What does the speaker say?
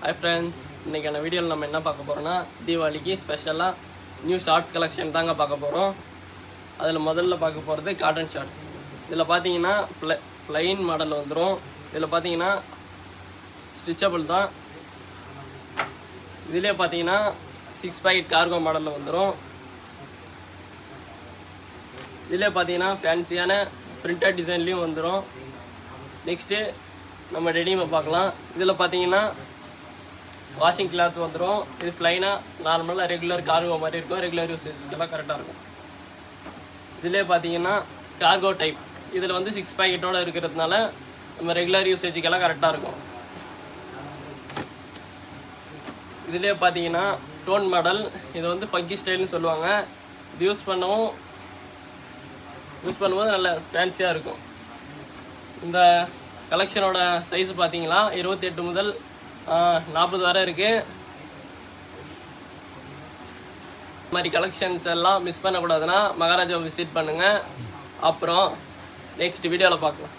Hi friends, இன்றைக்கான வீடியோவில் நம்ம என்ன பார்க்க போகிறோன்னா தீபாவளிக்கு ஸ்பெஷலாக நியூ ஷார்ட்ஸ் கலெக்ஷன் தாங்க பார்க்க போகிறோம். அதில் முதல்ல பார்க்க போகிறது காட்டன் ஷார்ட்ஸ். இதில் பார்த்தீங்கன்னா ப்ளைன் மாடல் வந்துடும். இதில் பார்த்தீங்கன்னா ஸ்டிச்சபிள் தான். இதிலே பார்த்தீங்கன்னா 6 பாக்கெட் கார்கோ மாடலில் வந்துடும். இதிலே பார்த்தீங்கன்னா ஃபேன்சியான பிரிண்டட் டிசைன்லேயும் வந்துடும். நெக்ஸ்ட்டு நம்ம ரெடிமை பார்க்கலாம். இதில் பார்த்தீங்கன்னா வாஷிங் கிளாத் வந்துடும். இது ப்ளைனாக நார்மலாக ரெகுலர் கார்கோ மாதிரி இருக்கும். ரெகுலர் யூசேஜுக்கெல்லாம் கரெக்டாக இருக்கும். இதிலே பார்த்தீங்கன்னா கார்கோ டைப். இதில் வந்து 6 பாக்கெட்டோடு இருக்கிறதுனால நம்ம ரெகுலர் யூசேஜுக்கெல்லாம் கரெக்டாக இருக்கும். இதிலே பார்த்தீங்கன்னா டோன் மாடல். இது வந்து ஃபங்கி ஸ்டைல்னு சொல்லுவாங்க. இது யூஸ் பண்ணும்போது நல்ல ஃபேன்சியாக இருக்கும். இந்த கலெக்ஷனோட சைஸ் பார்த்தீங்களா 28 முதல் 40 வரை இருக்குது. இந்த மாதிரி கலெக்ஷன்ஸ் எல்லாம் மிஸ் பண்ணக்கூடாதுன்னா மகாராஜாவை விசிட் பண்ணுங்கள். அப்புறம் நெக்ஸ்ட் வீடியோவில் பார்க்கலாம்.